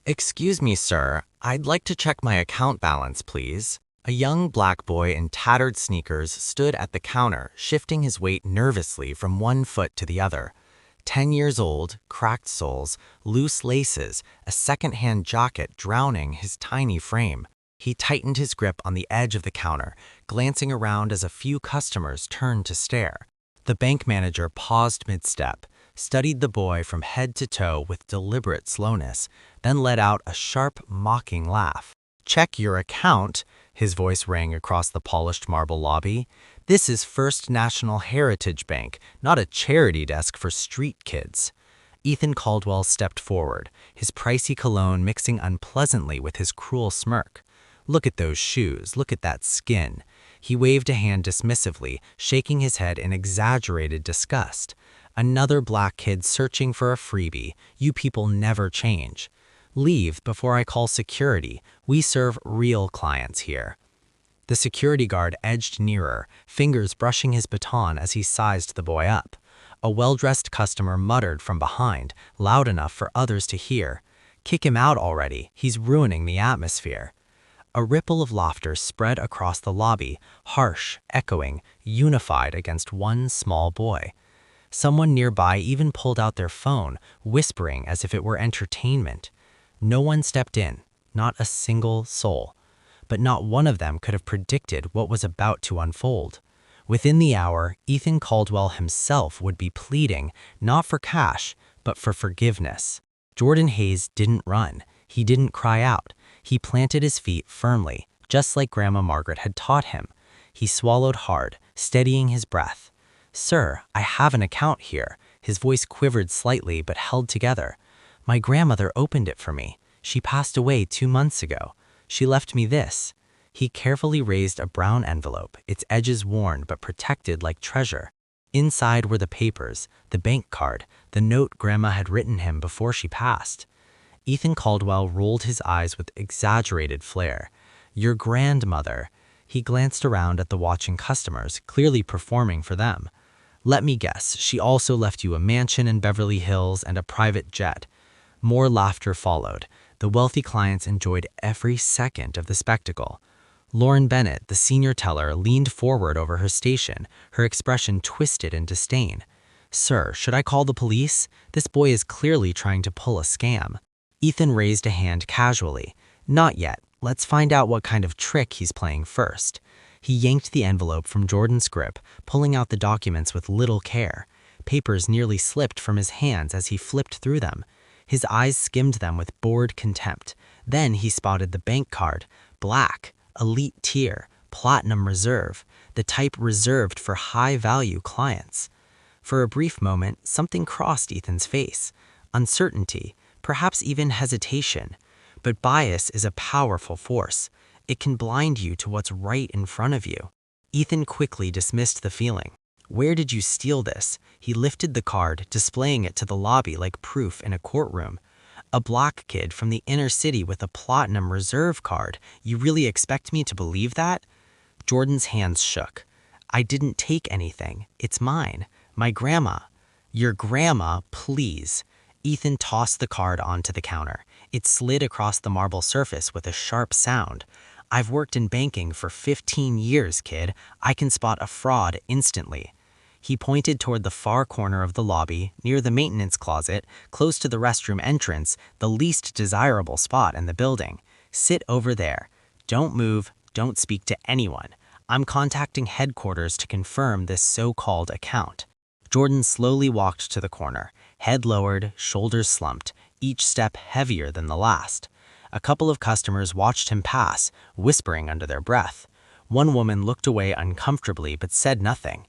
Excuse me, sir. I'd like to check my account balance, please. A young black boy in tattered sneakers stood at the counter, shifting his weight nervously from one foot to the other. 10 years old, cracked soles, loose laces, a second-hand jacket drowning his tiny frame. He tightened his grip on the edge of the counter, glancing around as a few customers turned to stare. The bank manager paused mid-step, studied the boy from head to toe with deliberate slowness, then let out a sharp, mocking laugh. "Check your account," his voice rang across the polished marble lobby. "This is First National Heritage Bank, not a charity desk for street kids." Ethan Caldwell stepped forward, his pricey cologne mixing unpleasantly with his cruel smirk. "Look at those shoes, look at that skin." He waved a hand dismissively, shaking his head in exaggerated disgust. "Another black kid searching for a freebie. You people never change. Leave before I call security. We serve real clients here." The security guard edged nearer, fingers brushing his baton as he sized the boy up. A well-dressed customer muttered from behind, loud enough for others to hear, "Kick him out already. He's ruining the atmosphere." A ripple of laughter spread across the lobby, harsh, echoing, unified against one small boy. Someone nearby even pulled out their phone, whispering as if it were entertainment. No one stepped in, not a single soul. But not one of them could have predicted what was about to unfold. Within the hour, Ethan Caldwell himself would be pleading, not for cash, but for forgiveness. Jordan Hayes didn't run. He didn't cry out. He planted his feet firmly, just like Grandma Margaret had taught him. He swallowed hard, steadying his breath. "Sir, I have an account here." His voice quivered slightly but held together. "My grandmother opened it for me. She passed away 2 months ago. She left me this." He carefully raised a brown envelope, its edges worn but protected like treasure. Inside were the papers, the bank card, the note Grandma had written him before she passed. Ethan Caldwell rolled his eyes with exaggerated flair. "Your grandmother." He glanced around at the watching customers, clearly performing for them. "Let me guess, she also left you a mansion in Beverly Hills and a private jet." More laughter followed. The wealthy clients enjoyed every second of the spectacle. Lauren Bennett, the senior teller, leaned forward over her station, her expression twisted in disdain. "Sir, should I call the police? This boy is clearly trying to pull a scam." Ethan raised a hand casually. "Not yet. Let's find out what kind of trick he's playing first." He yanked the envelope from Jordan's grip, pulling out the documents with little care. Papers nearly slipped from his hands as he flipped through them. His eyes skimmed them with bored contempt. Then he spotted the bank card. Black, elite tier, platinum reserve, the type reserved for high-value clients. For a brief moment, something crossed Ethan's face. Uncertainty, perhaps even hesitation. But bias is a powerful force. It can blind you to what's right in front of you. Ethan quickly dismissed the feeling. "Where did you steal this?" He lifted the card, displaying it to the lobby like proof in a courtroom. "A black kid from the inner city with a platinum reserve card. You really expect me to believe that?" Jordan's hands shook. "I didn't take anything. It's mine. My grandma." "Your grandma, please." Ethan tossed the card onto the counter. It slid across the marble surface with a sharp sound. "I've worked in banking for 15 years, kid. I can spot a fraud instantly." He pointed toward the far corner of the lobby, near the maintenance closet, close to the restroom entrance, the least desirable spot in the building. "Sit over there. Don't move. Don't speak to anyone. I'm contacting headquarters to confirm this so-called account." Jordan slowly walked to the corner, head lowered, shoulders slumped, each step heavier than the last. A couple of customers watched him pass, whispering under their breath. One woman looked away uncomfortably but said nothing.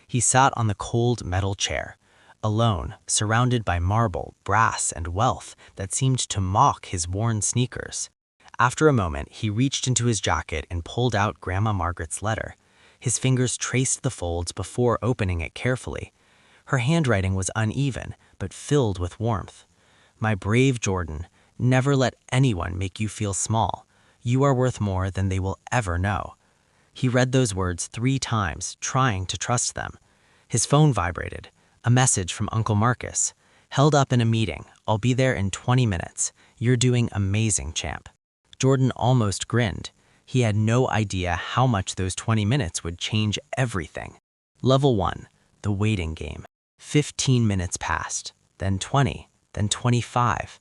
He sat on the cold metal chair, alone, surrounded by marble, brass, and wealth that seemed to mock his worn sneakers. After a moment, he reached into his jacket and pulled out Grandma Margaret's letter. His fingers traced the folds before opening it carefully. Her handwriting was uneven, but filled with warmth. "My brave Jordan, never let anyone make you feel small. You are worth more than they will ever know." He read those words 3 times, trying to trust them. His phone vibrated. A message from Uncle Marcus. "Held up in a meeting. I'll be there in 20 minutes. "You're doing amazing, champ." Jordan almost grinned. He had no idea how much those 20 minutes would change everything. Level 1, the waiting game. 15 minutes passed, then 20, then 25.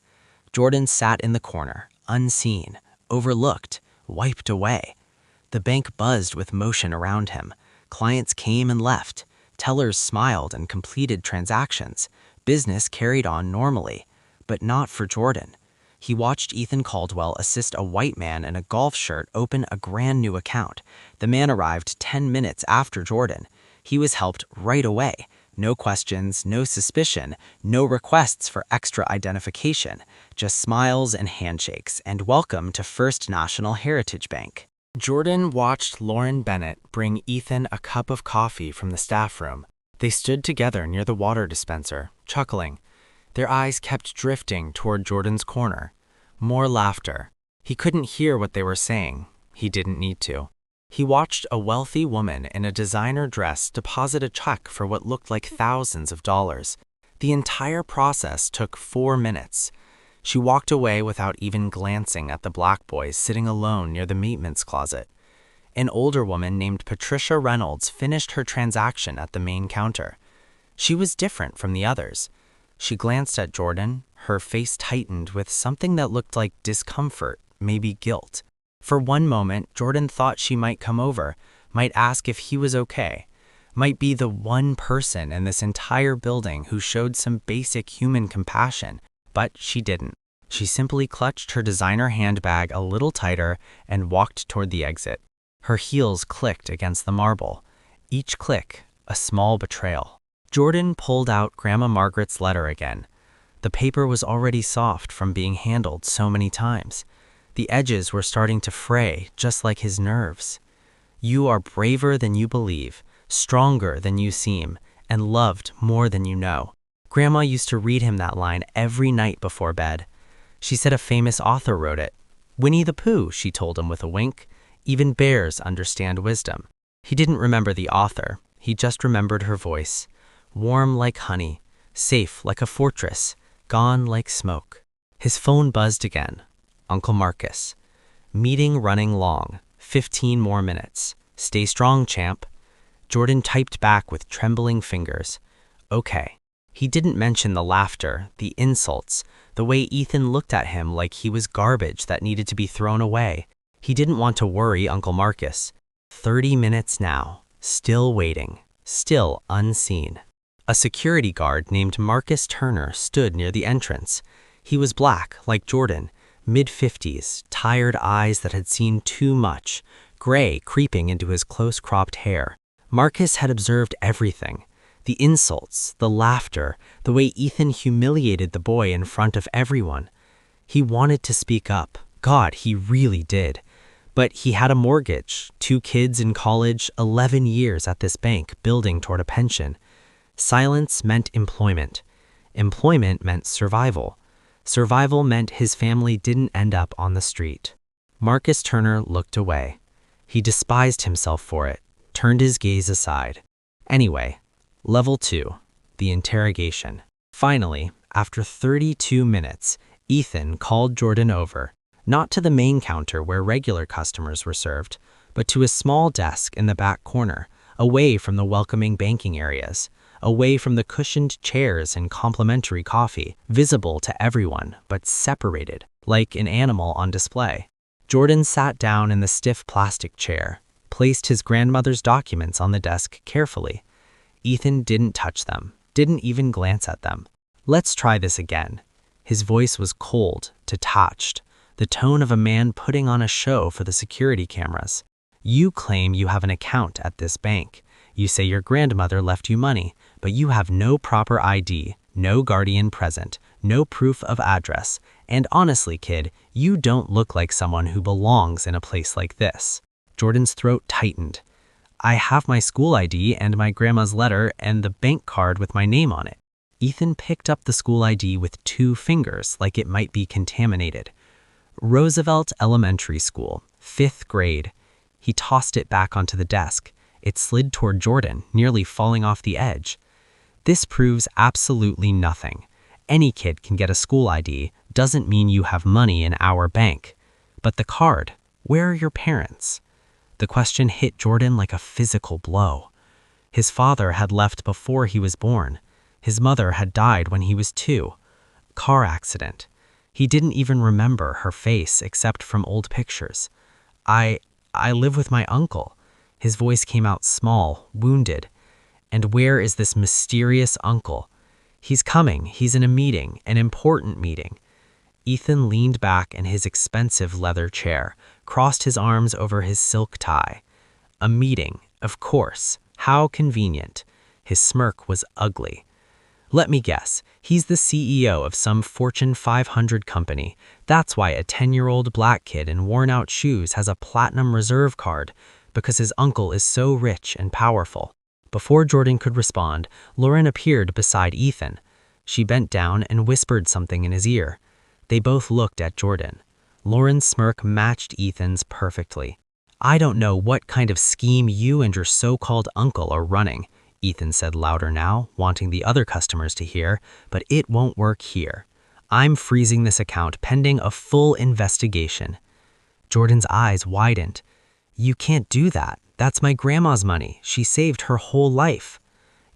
Jordan sat in the corner, unseen, overlooked, wiped away. The bank buzzed with motion around him. Clients came and left. Tellers smiled and completed transactions. Business carried on normally, but not for Jordan. He watched Ethan Caldwell assist a white man in a golf shirt open a brand new account. The man arrived 10 minutes after Jordan. He was helped right away. No questions, no suspicion, no requests for extra identification, just smiles and handshakes, and welcome to First National Heritage Bank. Jordan watched Lauren Bennett bring Ethan a cup of coffee from the staff room. They stood together near the water dispenser, chuckling. Their eyes kept drifting toward Jordan's corner. More laughter. He couldn't hear what they were saying. He didn't need to. He watched a wealthy woman in a designer dress deposit a check for what looked like thousands of dollars. The entire process took 4 minutes. She walked away without even glancing at the black boy sitting alone near the maintenance closet. An older woman named Patricia Reynolds finished her transaction at the main counter. She was different from the others. She glanced at Jordan, her face tightened with something that looked like discomfort, maybe guilt. For one moment, Jordan thought she might come over, might ask if he was okay, might be the one person in this entire building who showed some basic human compassion, but she didn't. She simply clutched her designer handbag a little tighter and walked toward the exit. Her heels clicked against the marble. Each click, a small betrayal. Jordan pulled out Grandma Margaret's letter again. The paper was already soft from being handled so many times. The edges were starting to fray, just like his nerves. "You are braver than you believe, stronger than you seem, and loved more than you know." Grandma used to read him that line every night before bed. She said a famous author wrote it. "Winnie the Pooh," she told him with a wink. "Even bears understand wisdom." He didn't remember the author. He just remembered her voice. Warm like honey, safe like a fortress, gone like smoke. His phone buzzed again. Uncle Marcus. "Meeting running long. 15 more minutes. Stay strong, champ." Jordan typed back with trembling fingers. "Okay." He didn't mention the laughter, the insults, the way Ethan looked at him like he was garbage that needed to be thrown away. He didn't want to worry Uncle Marcus. 30 minutes now. Still waiting. Still unseen. A security guard named Marcus Turner stood near the entrance. He was black, like Jordan, mid-50s, tired eyes that had seen too much, gray creeping into his close-cropped hair. Marcus had observed everything. The insults, the laughter, the way Ethan humiliated the boy in front of everyone. He wanted to speak up. God, he really did. But he had a mortgage, 2 kids in college, 11 years at this bank building toward a pension. Silence meant employment. Employment meant survival. Survival meant his family didn't end up on the street. Marcus Turner looked away. He despised himself for it, turned his gaze aside. Anyway, Level 2, the interrogation. Finally, after 32 minutes, Ethan called Jordan over, not to the main counter where regular customers were served, but to a small desk in the back corner, away from the welcoming banking areas, away from the cushioned chairs and complimentary coffee, visible to everyone, but separated, like an animal on display. Jordan sat down in the stiff plastic chair, placed his grandmother's documents on the desk carefully. Ethan didn't touch them, didn't even glance at them. "Let's try this again." His voice was cold, detached, the tone of a man putting on a show for the security cameras. "You claim you have an account at this bank. You say your grandmother left you money, but you have no proper ID, no guardian present, no proof of address, and honestly, kid, you don't look like someone who belongs in a place like this." Jordan's throat tightened. "I have my school ID and my grandma's letter and the bank card with my name on it." Ethan picked up the school ID with 2 fingers like it might be contaminated. "Roosevelt Elementary School, 5th grade." He tossed it back onto the desk. It slid toward Jordan, nearly falling off the edge. "This proves absolutely nothing. Any kid can get a school ID. doesn't mean you have money in our bank. But the card, where are your parents? The question hit Jordan like a physical blow. His father had left before he was born. His mother had died when he was 2. Car accident. He didn't even remember her face except from old pictures. I live with my uncle. His voice came out small, wounded. And where is this mysterious uncle? He's coming. He's in a meeting, an important meeting. Ethan leaned back in his expensive leather chair, crossed his arms over his silk tie. A meeting, of course. How convenient. His smirk was ugly. Let me guess, he's the CEO of some Fortune 500 company. That's why a 10-year-old black kid in worn-out shoes has a platinum reserve card, because his uncle is so rich and powerful. Before Jordan could respond, Lauren appeared beside Ethan. She bent down and whispered something in his ear. They both looked at Jordan. Lauren's smirk matched Ethan's perfectly. I don't know what kind of scheme you and your so-called uncle are running, Ethan said louder now, wanting the other customers to hear, but it won't work here. I'm freezing this account pending a full investigation. Jordan's eyes widened. You can't do that. That's my grandma's money. She saved her whole life.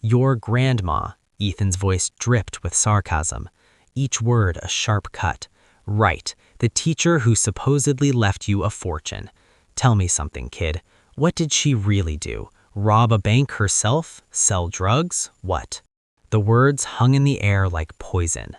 Your grandma, Ethan's voice dripped with sarcasm. Each word a sharp cut. Right, the teacher who supposedly left you a fortune. Tell me something, kid. What did she really do? Rob a bank herself? Sell drugs? What? The words hung in the air like poison.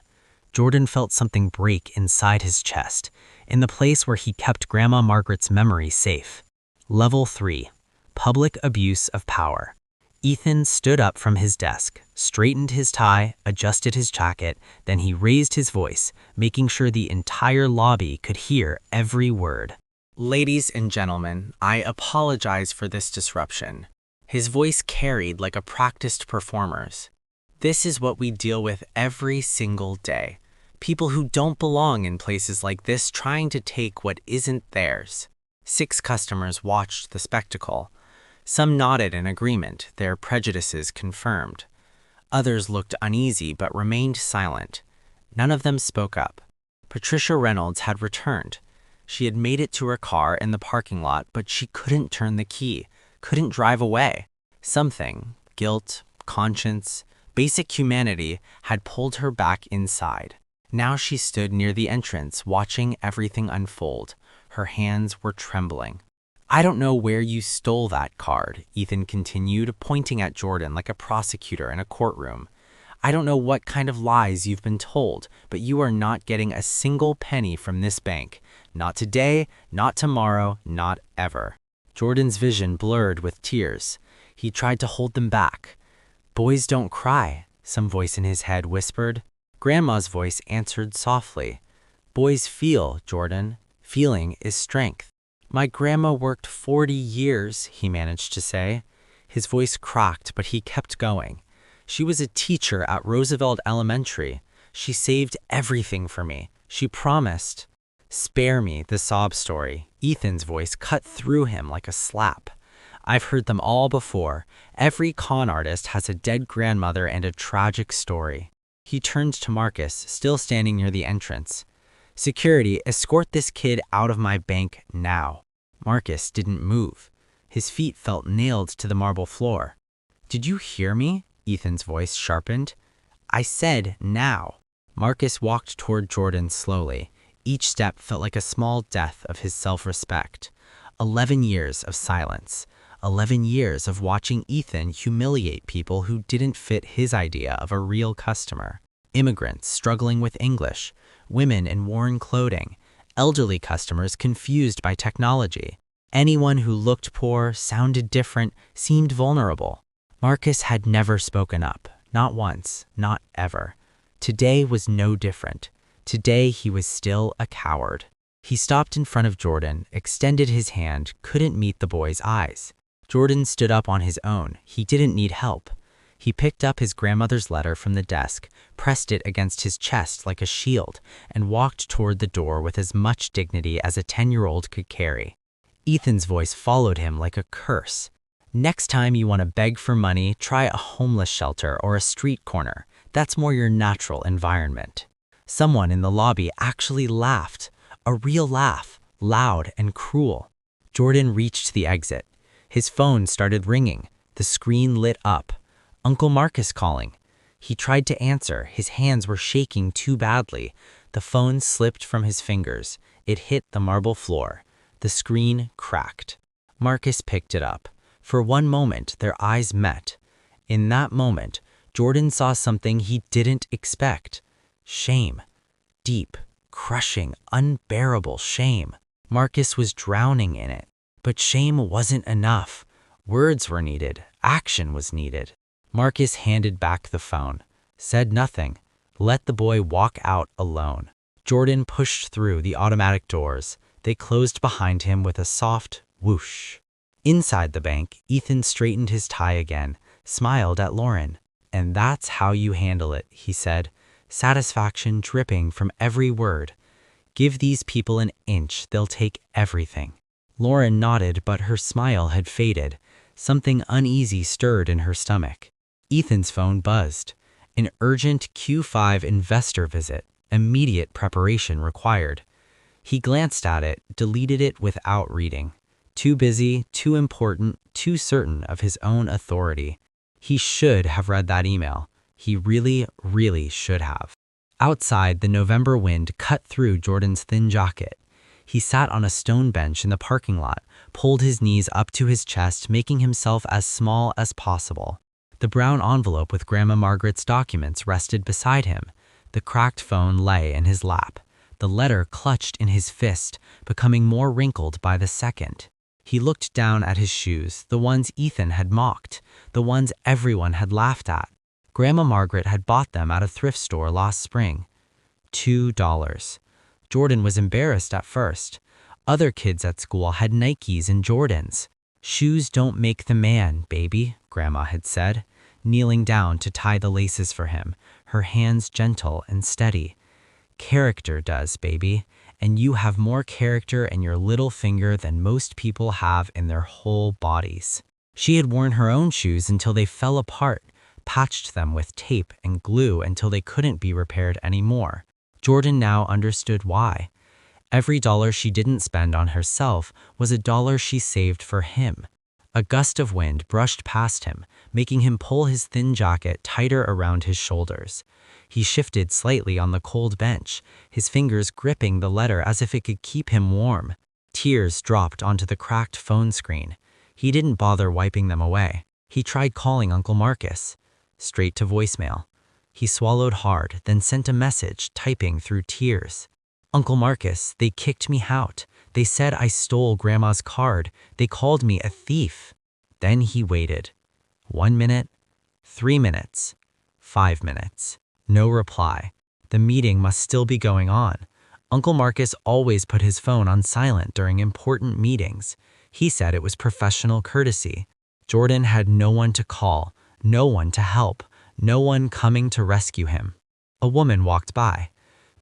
Jordan felt something break inside his chest, in the place where he kept Grandma Margaret's memory safe. Level 3. Public abuse of power. Ethan stood up from his desk, straightened his tie, adjusted his jacket, then he raised his voice, making sure the entire lobby could hear every word. Ladies and gentlemen, I apologize for this disruption. His voice carried like a practiced performer's. This is what we deal with every single day. People who don't belong in places like this trying to take what isn't theirs. 6 customers watched the spectacle. Some nodded in agreement, their prejudices confirmed. Others looked uneasy but remained silent. None of them spoke up. Patricia Reynolds had returned. She had made it to her car in the parking lot, but she couldn't turn the key, couldn't drive away. Something, guilt, conscience, basic humanity, had pulled her back inside. Now she stood near the entrance, watching everything unfold. Her hands were trembling. I don't know where you stole that card, Ethan continued, pointing at Jordan like a prosecutor in a courtroom. I don't know what kind of lies you've been told, but you are not getting a single penny from this bank. Not today, not tomorrow, not ever. Jordan's vision blurred with tears. He tried to hold them back. Boys don't cry, some voice in his head whispered. Grandma's voice answered softly. Boys feel, Jordan. Feeling is strength. My grandma worked 40 years, he managed to say. His voice cracked, but he kept going. She was a teacher at Roosevelt Elementary. She saved everything for me. She promised. Spare me the sob story. Ethan's voice cut through him like a slap. I've heard them all before. Every con artist has a dead grandmother and a tragic story. He turned to Marcus, still standing near the entrance. Security, escort this kid out of my bank now. Marcus didn't move. His feet felt nailed to the marble floor. Did you hear me? Ethan's voice sharpened. I said now. Marcus walked toward Jordan slowly. Each step felt like a small death of his self-respect. 11 years of silence. 11 years of watching Ethan humiliate people who didn't fit his idea of a real customer. Immigrants struggling with English, women in worn clothing, elderly customers confused by technology. Anyone who looked poor, sounded different, seemed vulnerable. Marcus had never spoken up, not once, not ever. Today was no different. Today he was still a coward. He stopped in front of Jordan, extended his hand, couldn't meet the boy's eyes. Jordan stood up on his own. He didn't need help. He picked up his grandmother's letter from the desk, pressed it against his chest like a shield, and walked toward the door with as much dignity as a 10-year-old could carry. Ethan's voice followed him like a curse. Next time you want to beg for money, try a homeless shelter or a street corner. That's more your natural environment. Someone in the lobby actually laughed. A real laugh, loud and cruel. Jordan reached the exit. His phone started ringing. The screen lit up. Uncle Marcus calling. He tried to answer. His hands were shaking too badly. The phone slipped from his fingers. It hit the marble floor. The screen cracked. Marcus picked it up. For one moment, their eyes met. In that moment, Jordan saw something he didn't expect. Shame. Deep, crushing, unbearable shame. Marcus was drowning in it. But shame wasn't enough. Words were needed. Action was needed. Marcus handed back the phone, said nothing, let the boy walk out alone. Jordan pushed through the automatic doors. They closed behind him with a soft whoosh. Inside the bank, Ethan straightened his tie again, smiled at Lauren. "And that's how you handle it," he said, satisfaction dripping from every word. "Give these people an inch, they'll take everything." Lauren nodded, but her smile had faded. Something uneasy stirred in her stomach. Ethan's phone buzzed. An urgent Q5 investor visit. Immediate preparation required. He glanced at it, deleted it without reading. Too busy, too important, too certain of his own authority. He should have read that email. He really, really should have. Outside, the November wind cut through Jordan's thin jacket. He sat on a stone bench in the parking lot, pulled his knees up to his chest, making himself as small as possible. The brown envelope with Grandma Margaret's documents rested beside him. The cracked phone lay in his lap. The letter clutched in his fist, becoming more wrinkled by the second. He looked down at his shoes, the ones Ethan had mocked, the ones everyone had laughed at. Grandma Margaret had bought them at a thrift store last spring. $2. Jordan was embarrassed at first. Other kids at school had Nikes and Jordans. "Shoes don't make the man, baby," Grandma had said, kneeling down to tie the laces for him, her hands gentle and steady. "Character does, baby, and you have more character in your little finger than most people have in their whole bodies." She had worn her own shoes until they fell apart, patched them with tape and glue until they couldn't be repaired anymore. Jordan now understood why. Every dollar she didn't spend on herself was a dollar she saved for him. A gust of wind brushed past him, making him pull his thin jacket tighter around his shoulders. He shifted slightly on the cold bench, his fingers gripping the letter as if it could keep him warm. Tears dropped onto the cracked phone screen. He didn't bother wiping them away. He tried calling Uncle Marcus. Straight to voicemail. He swallowed hard, then sent a message, typing through tears. "Uncle Marcus, they kicked me out. They said I stole Grandma's card. They called me a thief." Then he waited. 1 minute, 3 minutes, 5 minutes. No reply. The meeting must still be going on. Uncle Marcus always put his phone on silent during important meetings. He said it was professional courtesy. Jordan had no one to call, no one to help, no one coming to rescue him. A woman walked by.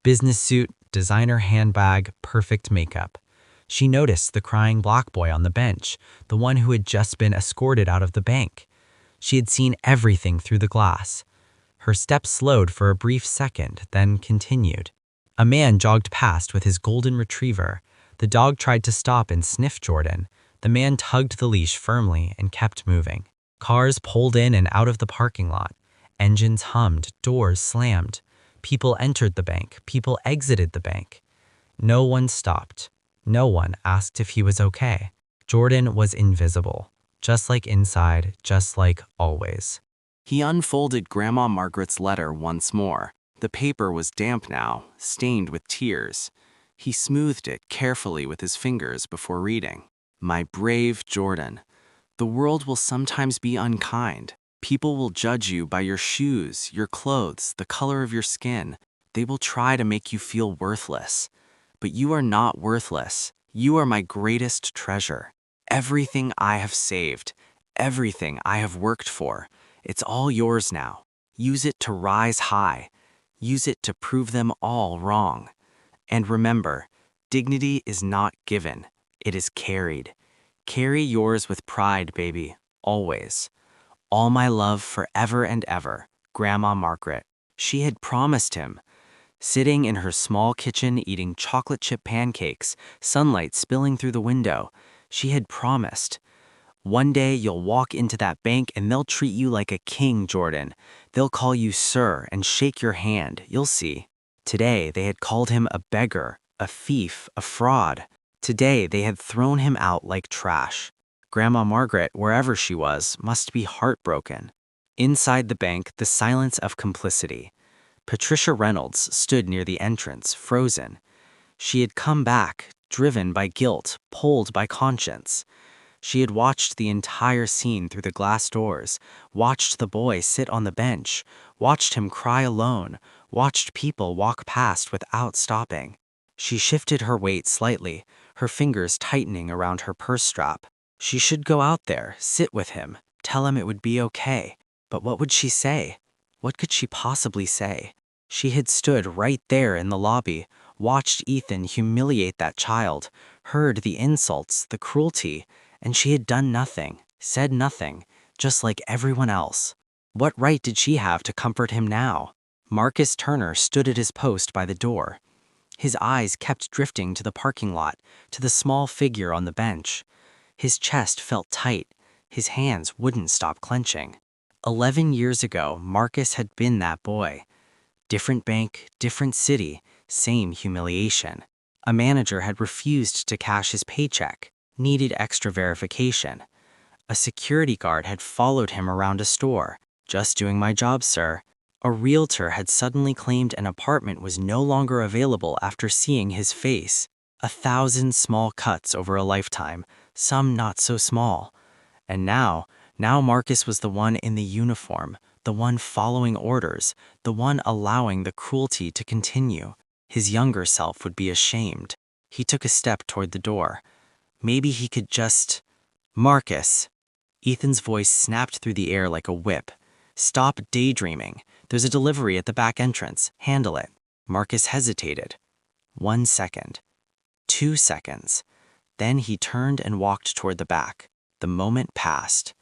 Business suit, designer handbag, perfect makeup. She noticed the crying black boy on the bench, the one who had just been escorted out of the bank. She had seen everything through the glass. Her steps slowed for a brief second, then continued. A man jogged past with his golden retriever. The dog tried to stop and sniff Jordan. The man tugged the leash firmly and kept moving. Cars pulled in and out of the parking lot. Engines hummed, doors slammed. People entered the bank, people exited the bank. No one stopped. No one asked if he was okay. Jordan was invisible, just like inside, just like always. He unfolded Grandma Margaret's letter once more. The paper was damp now, stained with tears. He smoothed it carefully with his fingers before reading. "My brave Jordan, the world will sometimes be unkind. People will judge you by your shoes, your clothes, the color of your skin. They will try to make you feel worthless. But you are not worthless. You are my greatest treasure. Everything I have saved, everything I have worked for, it's all yours now. Use it to rise high. Use it to prove them all wrong. And remember, dignity is not given, it is carried. Carry yours with pride, baby, always. All my love forever and ever, Grandma Margaret." She had promised him. Sitting in her small kitchen eating chocolate chip pancakes, sunlight spilling through the window, she had promised, "One day you'll walk into that bank and they'll treat you like a king, Jordan. They'll call you sir and shake your hand, you'll see." Today they had called him a beggar, a thief, a fraud. Today they had thrown him out like trash. Grandma Margaret, wherever she was, must be heartbroken. Inside the bank, the silence of complicity. Patricia Reynolds stood near the entrance, frozen. She had come back, driven by guilt, pulled by conscience. She had watched the entire scene through the glass doors, watched the boy sit on the bench, watched him cry alone, watched people walk past without stopping. She shifted her weight slightly, her fingers tightening around her purse strap. She should go out there, sit with him, tell him it would be okay. But what would she say? What could she possibly say? She had stood right there in the lobby, watched Ethan humiliate that child, heard the insults, the cruelty, and she had done nothing, said nothing, just like everyone else. What right did she have to comfort him now? Marcus Turner stood at his post by the door. His eyes kept drifting to the parking lot, to the small figure on the bench. His chest felt tight. His hands wouldn't stop clenching. 11 years ago, Marcus had been that boy. Different bank, different city, same humiliation. A manager had refused to cash his paycheck, needed extra verification. A security guard had followed him around a store. "Just doing my job, sir." A realtor had suddenly claimed an apartment was no longer available after seeing his face. 1,000 small cuts over a lifetime, some not so small. And now Marcus was the one in the uniform, the one following orders, the one allowing the cruelty to continue. His younger self would be ashamed. He took a step toward the door. Maybe he could just... "Marcus." Ethan's voice snapped through the air like a whip. "Stop daydreaming. There's a delivery at the back entrance. Handle it." Marcus hesitated. 1 second. 2 seconds. Then he turned and walked toward the back. The moment passed.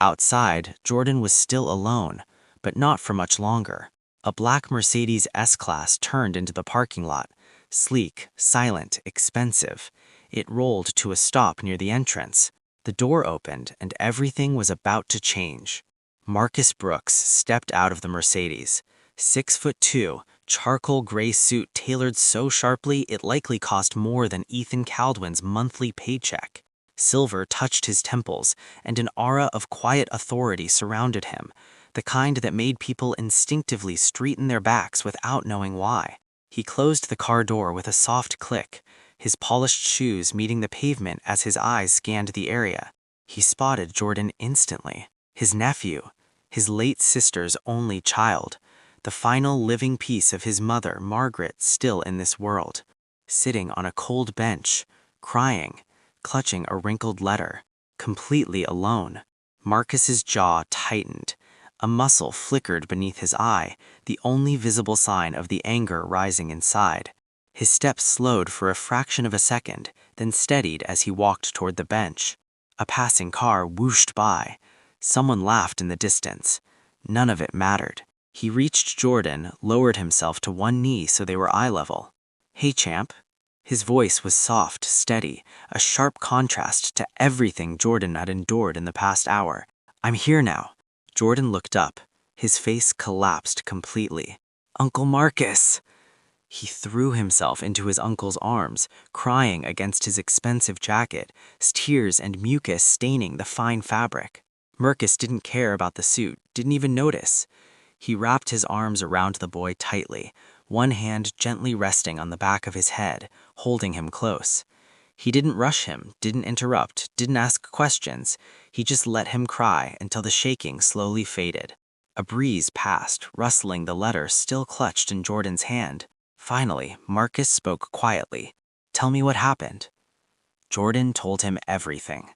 Outside, Jordan was still alone, but not for much longer. A black Mercedes S-Class turned into the parking lot. Sleek, silent, expensive. It rolled to a stop near the entrance. The door opened, and everything was about to change. Marcus Brooks stepped out of the Mercedes. 6'2", charcoal gray suit tailored so sharply it likely cost more than Ethan Caldwin's monthly paycheck. Silver touched his temples, and an aura of quiet authority surrounded him, the kind that made people instinctively straighten their backs without knowing why. He closed the car door with a soft click, his polished shoes meeting the pavement as his eyes scanned the area. He spotted Jordan instantly, his nephew, his late sister's only child, the final living piece of his mother, Margaret, still in this world, sitting on a cold bench, crying, clutching a wrinkled letter, completely alone. Marcus's jaw tightened. A muscle flickered beneath his eye, the only visible sign of the anger rising inside. His steps slowed for a fraction of a second, then steadied as he walked toward the bench. A passing car whooshed by. Someone laughed in the distance. None of it mattered. He reached Jordan, lowered himself to one knee so they were eye level. "Hey, champ." His voice was soft, steady, a sharp contrast to everything Jordan had endured in the past hour. "I'm here now." Jordan looked up. His face collapsed completely. "Uncle Marcus!" He threw himself into his uncle's arms, crying against his expensive jacket, tears and mucus staining the fine fabric. Marcus didn't care about the suit, didn't even notice. He wrapped his arms around the boy tightly, one hand gently resting on the back of his head, holding him close. He didn't rush him, didn't interrupt, didn't ask questions. He just let him cry until the shaking slowly faded. A breeze passed, rustling the letter still clutched in Jordan's hand. Finally, Marcus spoke quietly. "Tell me what happened." Jordan told him everything.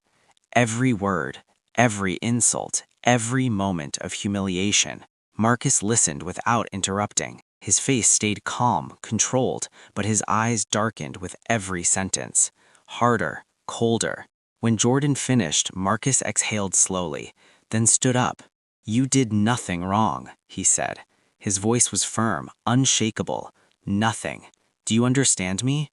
Every word, every insult, every moment of humiliation. Marcus listened without interrupting. His face stayed calm, controlled, but his eyes darkened with every sentence. Harder, colder. When Jordan finished, Marcus exhaled slowly, then stood up. "You did nothing wrong," he said. His voice was firm, unshakable. Nothing. Do you understand me?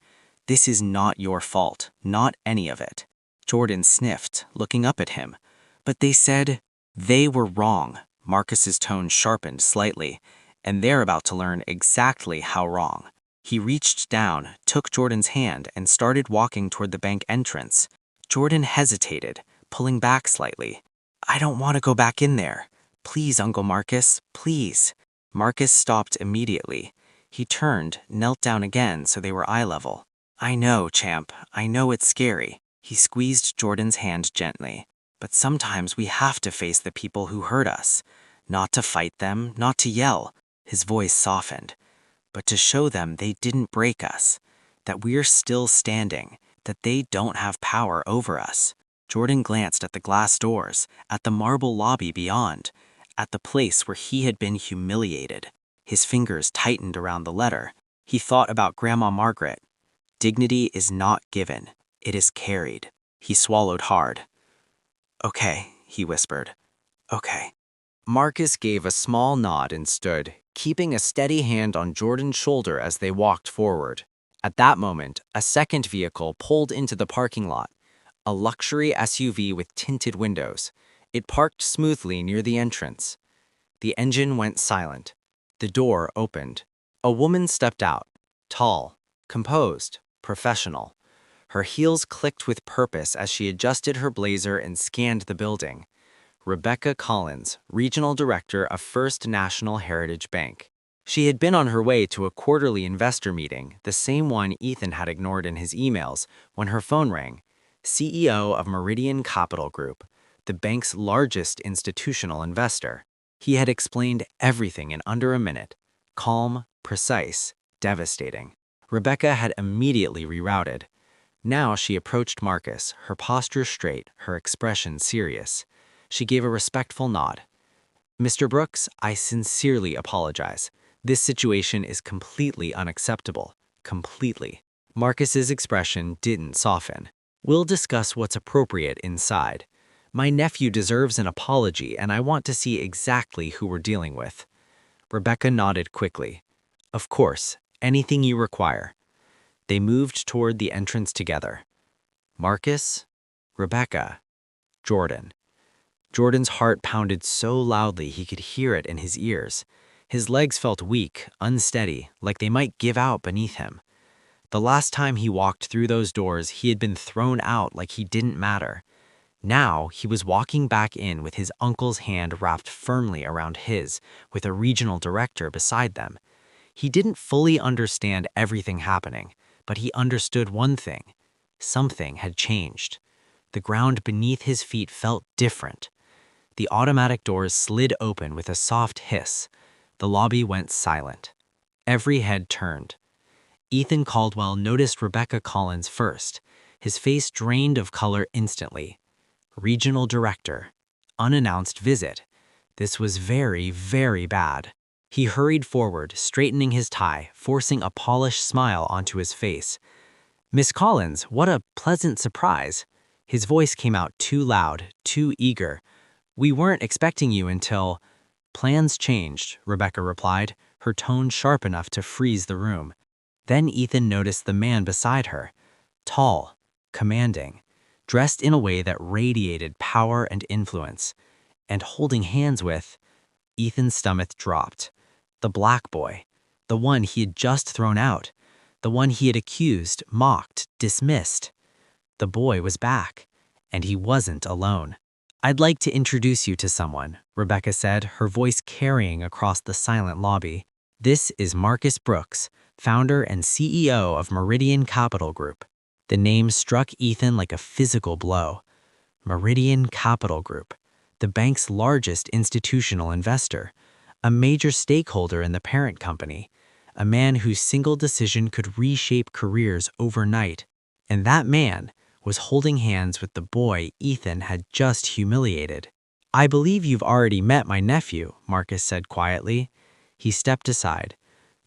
This is not your fault, not any of it. Jordan sniffed, looking up at him. But they said they were wrong. Marcus's tone sharpened slightly, and they're about to learn exactly how wrong. He reached down, took Jordan's hand, and started walking toward the bank entrance. Jordan hesitated, pulling back slightly. I don't want to go back in there. Please, Uncle Marcus, please. Marcus stopped immediately. He turned, knelt down again so they were eye level. I know, champ. I know it's scary. He squeezed Jordan's hand gently. But sometimes we have to face the people who hurt us. Not to fight them, not to yell. His voice softened. But to show them they didn't break us. That we're still standing. That they don't have power over us. Jordan glanced at the glass doors, at the marble lobby beyond, at the place where he had been humiliated. His fingers tightened around the letter. He thought about Grandma Margaret. Dignity is not given. It is carried. He swallowed hard. Okay, he whispered. Okay. Marcus gave a small nod and stood, keeping a steady hand on Jordan's shoulder as they walked forward. At that moment, a second vehicle pulled into the parking lot. A luxury SUV with tinted windows. It parked smoothly near the entrance. The engine went silent. The door opened. A woman stepped out, tall, composed, professional. Her heels clicked with purpose as she adjusted her blazer and scanned the building. Rebecca Collins, Regional Director of First National Heritage Bank. She had been on her way to a quarterly investor meeting, the same one Ethan had ignored in his emails, when her phone rang. CEO of Meridian Capital Group, the bank's largest institutional investor. He had explained everything in under a minute. Calm, precise, devastating. Rebecca had immediately rerouted. Now she approached Marcus, her posture straight, her expression serious. She gave a respectful nod. Mr. Brooks, I sincerely apologize. This situation is completely unacceptable. Completely. Marcus's expression didn't soften. We'll discuss what's appropriate inside. My nephew deserves an apology, and I want to see exactly who we're dealing with. Rebecca nodded quickly. Of course, anything you require. They moved toward the entrance together. Marcus, Rebecca, Jordan. Jordan's heart pounded so loudly he could hear it in his ears. His legs felt weak, unsteady, like they might give out beneath him. The last time he walked through those doors, he had been thrown out like he didn't matter. Now, he was walking back in with his uncle's hand wrapped firmly around his, with a regional director beside them. He didn't fully understand everything happening, but he understood one thing. Something had changed. The ground beneath his feet felt different. The automatic doors slid open with a soft hiss. The lobby went silent. Every head turned. Ethan Caldwell noticed Rebecca Collins first, his face drained of color instantly. Regional Director. Unannounced visit. This was very, very bad. He hurried forward, straightening his tie, forcing a polished smile onto his face. Miss Collins, what a pleasant surprise. His voice came out too loud, too eager. We weren't expecting you until… Plans changed, Rebecca replied, her tone sharp enough to freeze the room. Then Ethan noticed the man beside her. Tall, commanding, dressed in a way that radiated power and influence. And holding hands with… Ethan's stomach dropped. The black boy. The one he had just thrown out. The one he had accused, mocked, dismissed. The boy was back. And he wasn't alone. I'd like to introduce you to someone, Rebecca said, her voice carrying across the silent lobby. This is Marcus Brooks, founder and CEO of Meridian Capital Group. The name struck Ethan like a physical blow. Meridian Capital Group, the bank's largest institutional investor, a major stakeholder in the parent company, a man whose single decision could reshape careers overnight. And that man was holding hands with the boy Ethan had just humiliated. I believe you've already met my nephew, Marcus said quietly. He stepped aside.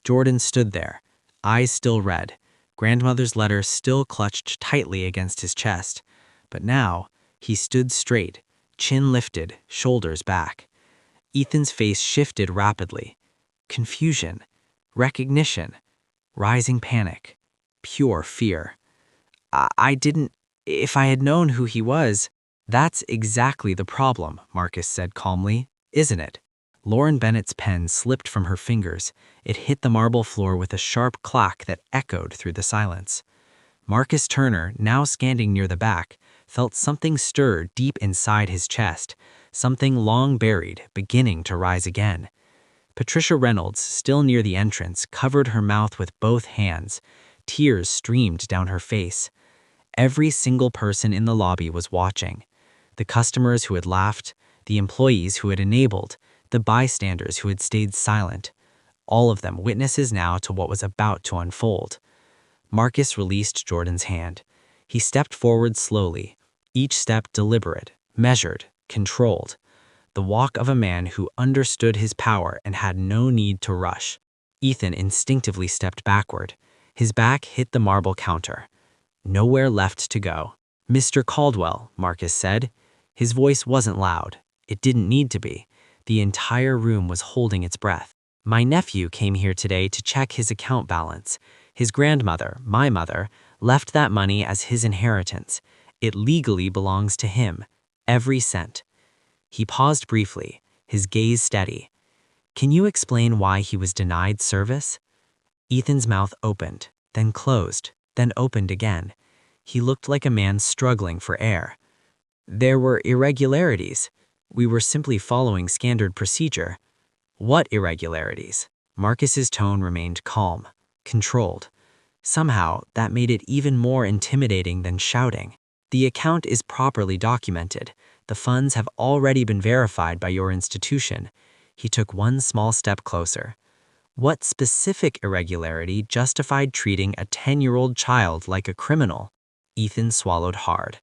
Jordan stood there, eyes still red, grandmother's letter still clutched tightly against his chest. But now, he stood straight, chin lifted, shoulders back. Ethan's face shifted rapidly. Confusion, recognition, Rising panic. Pure fear. I didn't. If I had known who he was. That's exactly the problem, Marcus said calmly, isn't it? Lauren Bennett's pen slipped from her fingers. It hit the marble floor with a sharp clack that echoed through the silence. Marcus Turner, now standing near the back, felt something stir deep inside his chest, something long buried, beginning to rise again. Patricia Reynolds, still near the entrance, covered her mouth with both hands. Tears streamed down her face. Every single person in the lobby was watching. The customers who had laughed, the employees who had enabled, the bystanders who had stayed silent. All of them witnesses now to what was about to unfold. Marcus released Jordan's hand. He stepped forward slowly, each step deliberate, measured, controlled. The walk of a man who understood his power and had no need to rush. Ethan instinctively stepped backward. His back hit the marble counter. Nowhere left to go. "Mr. Caldwell," Marcus said. His voice wasn't loud. It didn't need to be. The entire room was holding its breath. "My nephew came here today to check his account balance. His grandmother, my mother, left that money as his inheritance. It legally belongs to him. Every cent." He paused briefly, his gaze steady. "Can you explain why he was denied service?" Ethan's mouth opened, then closed, then opened again. He looked like a man struggling for air. "There were irregularities. We were simply following standard procedure." "What irregularities?" Marcus's tone remained calm, controlled. Somehow, that made it even more intimidating than shouting. "The account is properly documented. The funds have already been verified by your institution." He took one small step closer. "What specific irregularity justified treating a 10-year-old child like a criminal?" Ethan swallowed hard.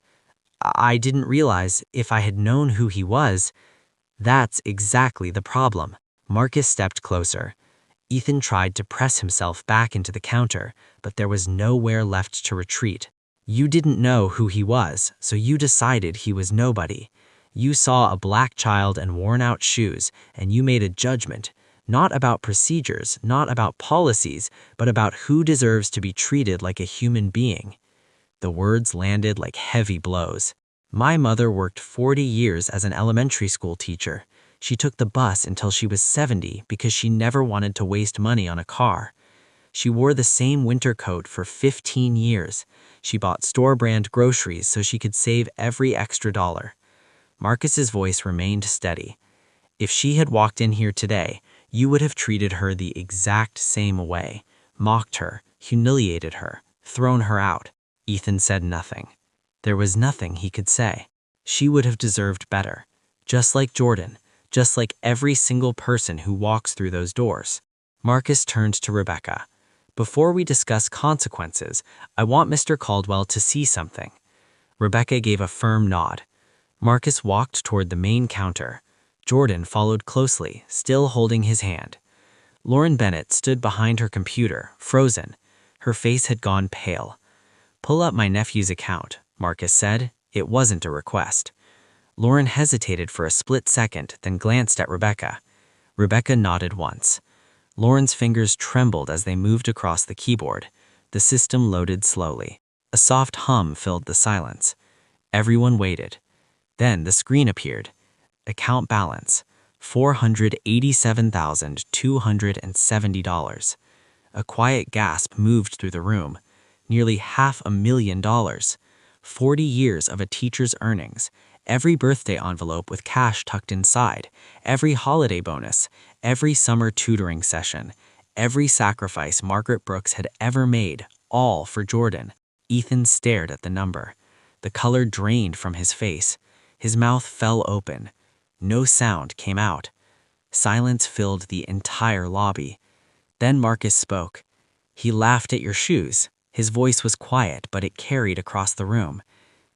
"I didn't realize if I had known who he was." "That's exactly the problem." Marcus stepped closer. Ethan tried to press himself back into the counter, but there was nowhere left to retreat. "You didn't know who he was, so you decided he was nobody. You saw a black child and worn-out shoes, and you made a judgment, not about procedures, not about policies, but about who deserves to be treated like a human being." The words landed like heavy blows. "My mother worked 40 years as an elementary school teacher. She took the bus until she was 70 because she never wanted to waste money on a car. She wore the same winter coat for 15 years. She bought store-brand groceries so she could save every extra dollar." Marcus's voice remained steady. "If she had walked in here today, you would have treated her the exact same way, mocked her, humiliated her, thrown her out." Ethan said nothing. There was nothing he could say. She would have deserved better, just like Jordan, just like every single person who walks through those doors. Marcus turned to Rebecca. "Before we discuss consequences, I want Mr. Caldwell to see something." Rebecca gave a firm nod. Marcus walked toward the main counter. Jordan followed closely, still holding his hand. Lauren Bennett stood behind her computer, frozen. Her face had gone pale. "Pull up my nephew's account," Marcus said. It wasn't a request. Lauren hesitated for a split second, then glanced at Rebecca. Rebecca nodded once. Lauren's fingers trembled as they moved across the keyboard. The system loaded slowly. A soft hum filled the silence. Everyone waited. Then the screen appeared. Account balance, $487,270. A quiet gasp moved through the room. Nearly $500,000. 40 years of a teacher's earnings. Every birthday envelope with cash tucked inside. Every holiday bonus. Every summer tutoring session. Every sacrifice Margaret Brooks had ever made. All for Jordan. Ethan stared at the number. The color drained from his face. His mouth fell open. No sound came out. Silence filled the entire lobby. Then Marcus spoke. "He laughed at your shoes." His voice was quiet, but it carried across the room.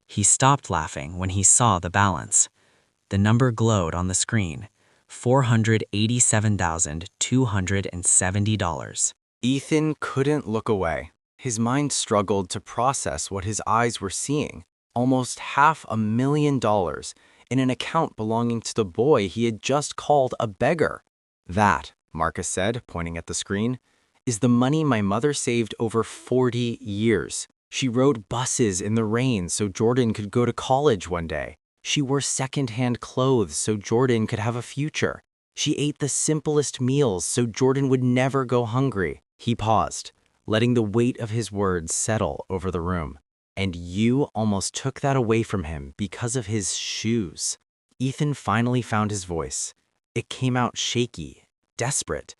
"He stopped laughing when he saw the balance." The number glowed on the screen. $487,270. Ethan couldn't look away. His mind struggled to process what his eyes were seeing. Almost $500,000 in an account belonging to the boy he had just called a beggar. "That," Marcus said, pointing at the screen, is the money my mother saved over 40 years. She rode buses in the rain so Jordan could go to college one day. She wore secondhand clothes so Jordan could have a future. She ate the simplest meals so Jordan would never go hungry. He paused, letting the weight of his words settle over the room. And you almost took that away from him because of his shoes. Ethan finally found his voice. It came out shaky, desperate.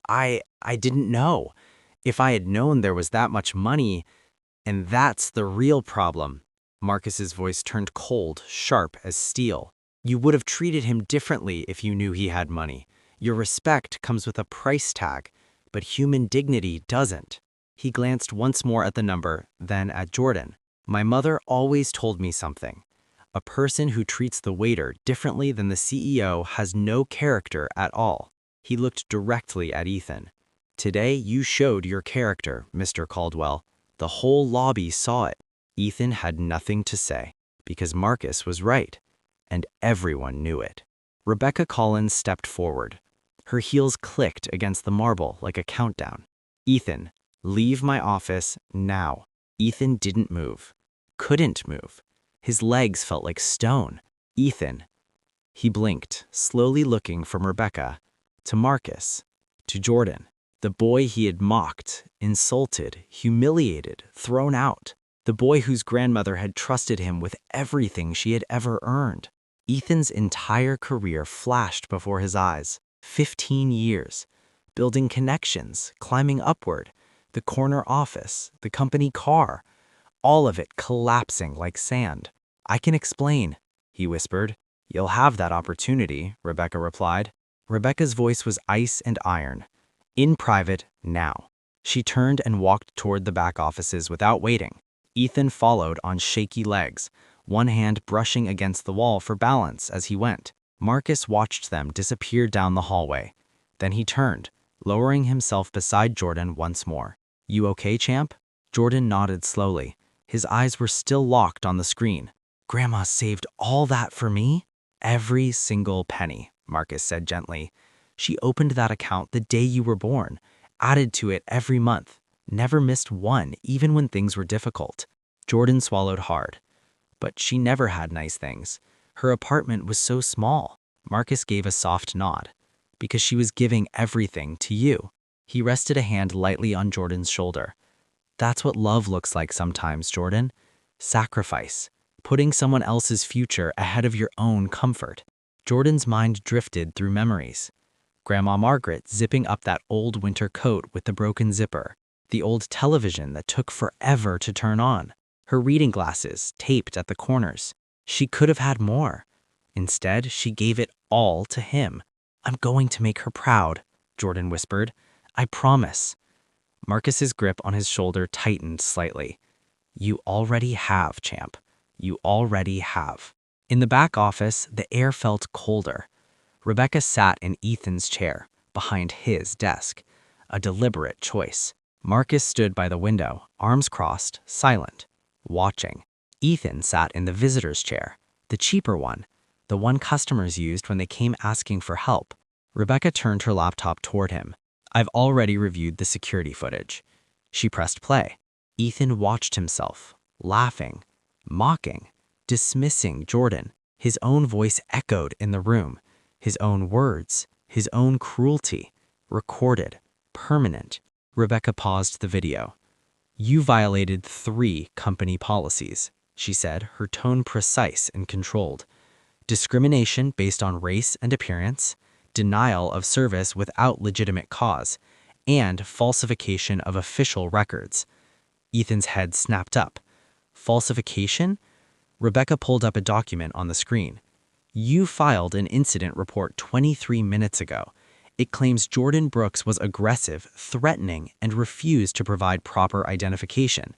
I didn't know. If I had known there was that much money, and that's the real problem. Marcus's voice turned cold, sharp as steel. You would have treated him differently if you knew he had money. Your respect comes with a price tag, but human dignity doesn't. He glanced once more at the number, then at Jordan. My mother always told me something. A person who treats the waiter differently than the CEO has no character at all. He looked directly at Ethan. Today you showed your character, Mr. Caldwell. The whole lobby saw it. Ethan had nothing to say, because Marcus was right, and everyone knew it. Rebecca Collins stepped forward. Her heels clicked against the marble like a countdown. Ethan, leave my office now. Ethan didn't move. Couldn't move. His legs felt like stone. Ethan. He blinked, slowly looking from Rebecca to Marcus, to Jordan. The boy he had mocked, insulted, humiliated, thrown out. The boy whose grandmother had trusted him with everything she had ever earned. Ethan's entire career flashed before his eyes. 15 years. Building connections, climbing upward. The corner office, the company car. All of it collapsing like sand. I can explain, he whispered. You'll have that opportunity, Rebecca replied. Rebecca's voice was ice and iron. In private, now. She turned and walked toward the back offices without waiting. Ethan followed on shaky legs, one hand brushing against the wall for balance as he went. Marcus watched them disappear down the hallway. Then he turned, lowering himself beside Jordan once more. You okay, champ? Jordan nodded slowly. His eyes were still locked on the screen. Grandma saved all that for me? Every single penny, Marcus said gently. She opened that account the day you were born, added to it every month, never missed one, even when things were difficult. Jordan swallowed hard. But she never had nice things. Her apartment was so small. Marcus gave a soft nod. Because she was giving everything to you. He rested a hand lightly on Jordan's shoulder. That's what love looks like sometimes, Jordan. Sacrifice. Putting someone else's future ahead of your own comfort. Jordan's mind drifted through memories. Grandma Margaret zipping up that old winter coat with the broken zipper. The old television that took forever to turn on. Her reading glasses taped at the corners. She could have had more. Instead, she gave it all to him. I'm going to make her proud, Jordan whispered. I promise. Marcus's grip on his shoulder tightened slightly. You already have, champ. You already have. In the back office, the air felt colder. Rebecca sat in Ethan's chair, behind his desk. A deliberate choice. Marcus stood by the window, arms crossed, silent, watching. Ethan sat in the visitor's chair, the cheaper one, the one customers used when they came asking for help. Rebecca turned her laptop toward him. I've already reviewed the security footage. She pressed play. Ethan watched himself, laughing, mocking, dismissing Jordan. His own voice echoed in the room. His own words, his own cruelty, recorded, permanent. Rebecca paused the video. You violated 3 company policies, she said, her tone precise and controlled. Discrimination based on race and appearance, denial of service without legitimate cause, and falsification of official records. Ethan's head snapped up. Falsification? Rebecca pulled up a document on the screen. You filed an incident report 23 minutes ago. It claims Jordan Brooks was aggressive, threatening, and refused to provide proper identification.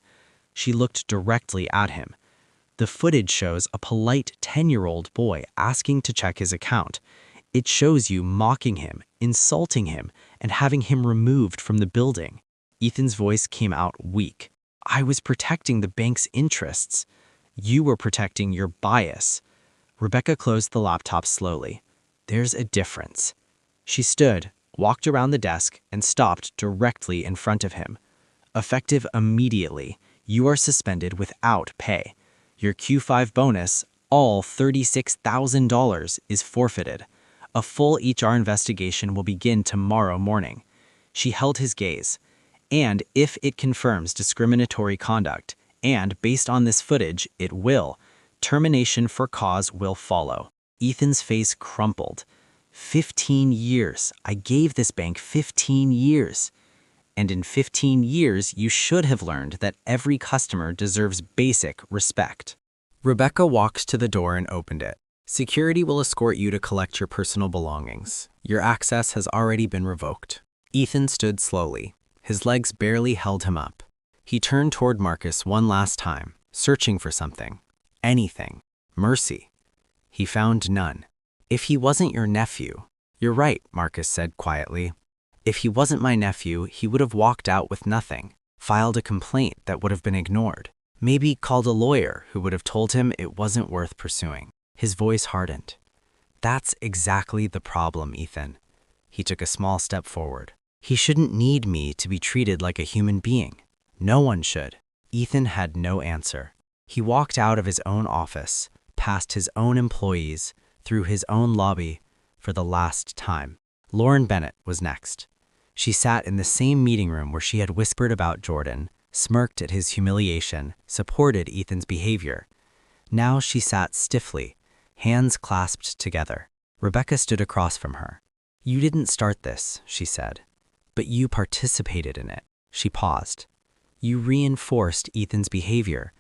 She looked directly at him. The footage shows a polite 10-year-old boy asking to check his account. It shows you mocking him, insulting him, and having him removed from the building. Ethan's voice came out weak. I was protecting the bank's interests. You were protecting your bias. Rebecca closed the laptop slowly. There's a difference. She stood, walked around the desk, and stopped directly in front of him. Effective immediately, you are suspended without pay. Your Q5 bonus, all $36,000, is forfeited. A full HR investigation will begin tomorrow morning. She held his gaze. And if it confirms discriminatory conduct, and based on this footage, it will, termination for cause will follow. Ethan's face crumpled. 15 years. I gave this bank 15 years. And in 15 years, you should have learned that every customer deserves basic respect. Rebecca walked to the door and opened it. Security will escort you to collect your personal belongings. Your access has already been revoked. Ethan stood slowly. His legs barely held him up. He turned toward Marcus one last time, searching for something. Anything. Mercy. He found none. If he wasn't your nephew— You're right, Marcus said quietly. If he wasn't my nephew, he would have walked out with nothing, filed a complaint that would have been ignored, maybe called a lawyer who would have told him it wasn't worth pursuing. His voice hardened. That's exactly the problem, Ethan. He took a small step forward. He shouldn't need me to be treated like a human being. No one should. Ethan had no answer. He walked out of his own office, past his own employees, through his own lobby, for the last time. Lauren Bennett was next. She sat in the same meeting room where she had whispered about Jordan, smirked at his humiliation, supported Ethan's behavior. Now she sat stiffly, hands clasped together. Rebecca stood across from her. You didn't start this, she said, but you participated in it. She paused. You reinforced Ethan's behavior.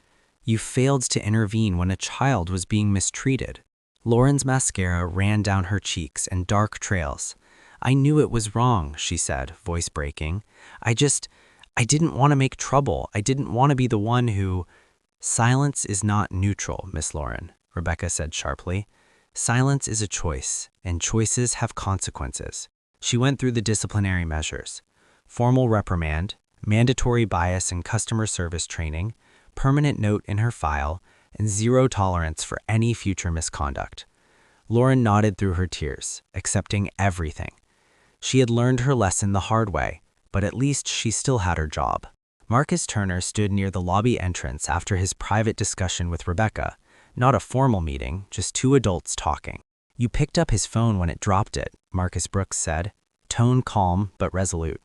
You failed to intervene when a child was being mistreated. Lauren's mascara ran down her cheeks in dark trails. I knew it was wrong, she said, voice breaking. I didn't want to make trouble. I didn't want to be the one who— Silence is not neutral, Miss Lauren, Rebecca said sharply. Silence is a choice, and choices have consequences. She went through the disciplinary measures: formal reprimand, mandatory bias and customer service training, permanent note in her file, and zero tolerance for any future misconduct. Lauren nodded through her tears, accepting everything. She had learned her lesson the hard way, but at least she still had her job. Marcus Turner stood near the lobby entrance after his private discussion with Rebecca. Not a formal meeting, just two adults talking. You picked up his phone when it dropped it, Marcus Brooks said, tone calm but resolute.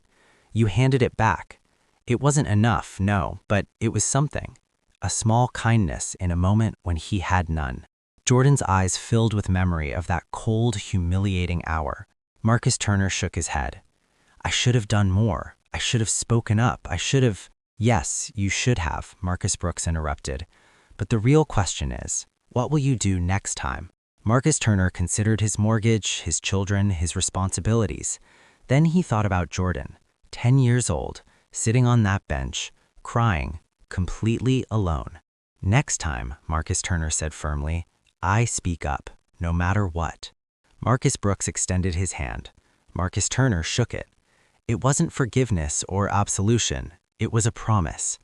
You handed it back. It wasn't enough, no, but it was something. A small kindness in a moment when he had none. Jordan's eyes filled with memory of that cold, humiliating hour. Marcus Turner shook his head. I should have done more. I should have spoken up. I should have— Yes, you should have, Marcus Brooks interrupted. But the real question is, what will you do next time? Marcus Turner considered his mortgage, his children, his responsibilities. Then he thought about Jordan, 10 years old, sitting on that bench, crying, completely alone. Next time, Marcus Turner said firmly, I speak up, no matter what. Marcus Brooks extended his hand. Marcus Turner shook it. It wasn't forgiveness or absolution. It was a promise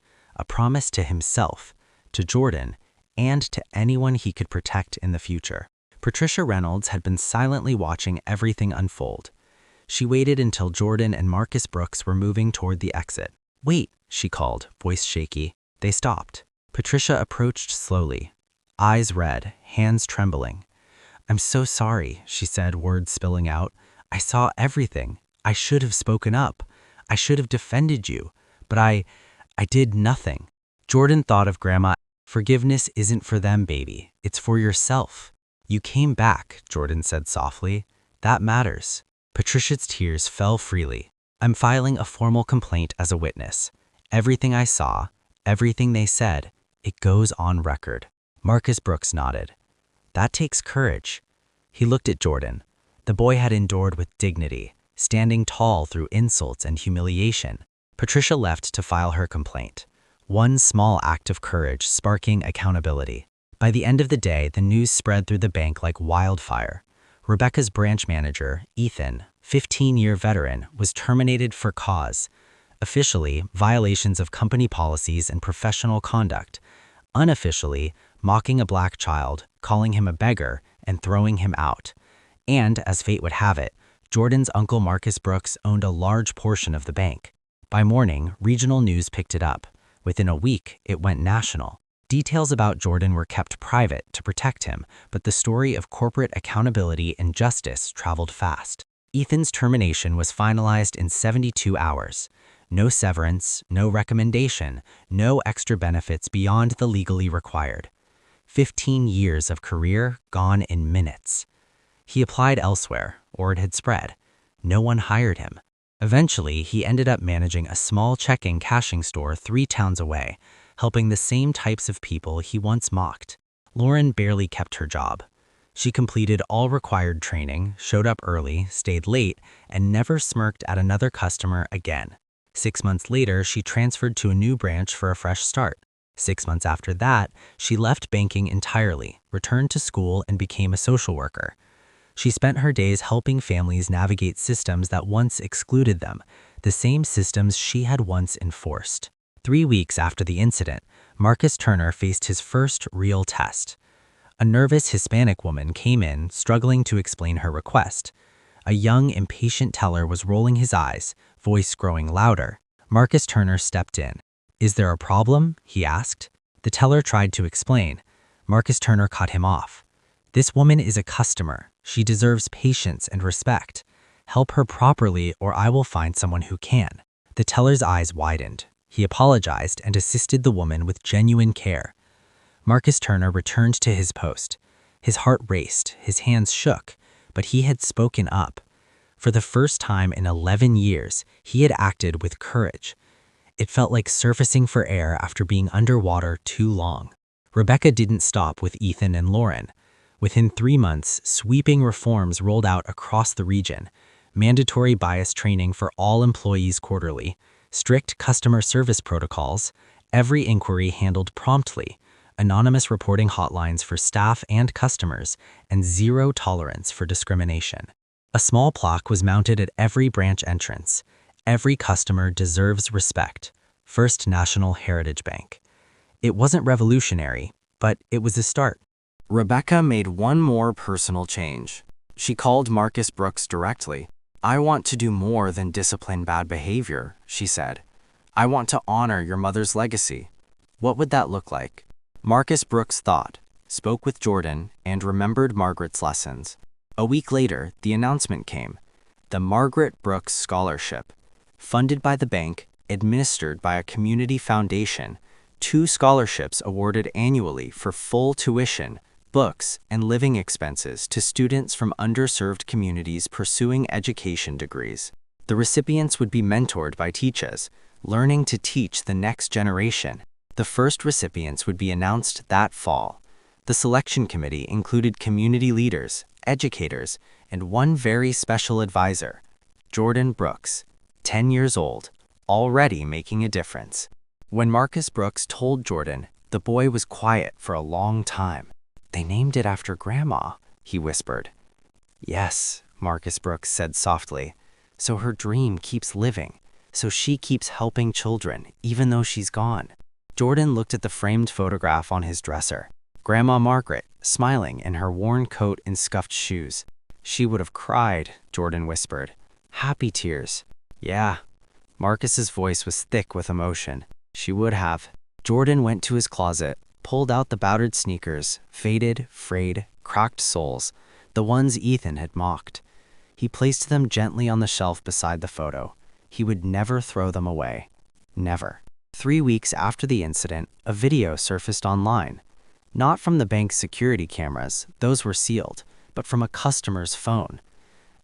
to himself, to Jordan, and to anyone he could protect in the future. Patricia Reynolds had been silently watching everything unfold. She waited until Jordan and Marcus Brooks were moving toward the exit. Wait, she called, voice shaky. They stopped. Patricia approached slowly, eyes red, hands trembling. I'm so sorry, she said, words spilling out. I saw everything. I should have spoken up. I should have defended you. But I did nothing. Jordan thought of Grandma. Forgiveness isn't for them, baby. It's for yourself. You came back, Jordan said softly. That matters. Patricia's tears fell freely. I'm filing a formal complaint as a witness. Everything I saw, everything they said, it goes on record. Marcus Brooks nodded. That takes courage. He looked at Jordan. The boy had endured with dignity, standing tall through insults and humiliation. Patricia left to file her complaint. One small act of courage sparking accountability. By the end of the day, the news spread through the bank like wildfire. Rebecca's branch manager, Ethan, 15-year veteran, was terminated for cause. Officially, violations of company policies and professional conduct. Unofficially, mocking a black child, calling him a beggar, and throwing him out. And, as fate would have it, Jordan's uncle Marcus Brooks owned a large portion of the bank. By morning, regional news picked it up. Within a week, it went national. Details about Jordan were kept private to protect him, but the story of corporate accountability and justice traveled fast. Ethan's termination was finalized in 72 hours. No severance, no recommendation, no extra benefits beyond the legally required. 15 years of career gone in minutes. He applied elsewhere, or it had spread. No one hired him. Eventually, he ended up managing a small checking cashing store 3 towns away, helping the same types of people he once mocked. Lauren barely kept her job. She completed all required training, showed up early, stayed late, and never smirked at another customer again. 6 months later, she transferred to a new branch for a fresh start. 6 months after that, she left banking entirely, returned to school, and became a social worker. She spent her days helping families navigate systems that once excluded them, the same systems she had once enforced. 3 weeks after the incident, Marcus Turner faced his first real test. A nervous Hispanic woman came in, struggling to explain her request. A young, impatient teller was rolling his eyes, voice growing louder. Marcus Turner stepped in. "Is there a problem?" he asked. The teller tried to explain. Marcus Turner cut him off. "This woman is a customer. She deserves patience and respect. Help her properly or I will find someone who can." The teller's eyes widened. He apologized and assisted the woman with genuine care. Marcus Turner returned to his post. His heart raced, his hands shook, but he had spoken up. For the first time in 11 years, he had acted with courage. It felt like surfacing for air after being underwater too long. Rebecca didn't stop with Ethan and Lauren. Within 3 months, sweeping reforms rolled out across the region. Mandatory bias training for all employees quarterly, strict customer service protocols, every inquiry handled promptly, anonymous reporting hotlines for staff and customers, and zero tolerance for discrimination. A small plaque was mounted at every branch entrance. Every customer deserves respect. First National Heritage Bank. It wasn't revolutionary, but it was a start. Rebecca made one more personal change. She called Marcus Brooks directly. "I want to do more than discipline bad behavior," she said. "I want to honor your mother's legacy." What would that look like? Marcus Brooks thought, spoke with Jordan, and remembered Margaret's lessons. A week later, the announcement came. The Margaret Brooks Scholarship. Funded by the bank, administered by a community foundation, 2 scholarships awarded annually for full tuition, books, and living expenses to students from underserved communities pursuing education degrees. The recipients would be mentored by teachers, learning to teach the next generation. The first recipients would be announced that fall. The selection committee included community leaders, educators, and one very special advisor, Jordan Brooks, 10 years old, already making a difference. When Marcus Brooks told Jordan, the boy was quiet for a long time. "They named it after Grandma," he whispered. "Yes," Marcus Brooks said softly. "So her dream keeps living. So she keeps helping children, even though she's gone." Jordan looked at the framed photograph on his dresser. Grandma Margaret, smiling in her worn coat and scuffed shoes. "She would have cried," Jordan whispered. "Happy tears." "Yeah." Marcus's voice was thick with emotion. "She would have." Jordan went to his closet, pulled out the battered sneakers, faded, frayed, cracked soles, the ones Ethan had mocked. He placed them gently on the shelf beside the photo. He would never throw them away. Never. 3 weeks after the incident, a video surfaced online. Not from the bank's security cameras, those were sealed, but from a customer's phone.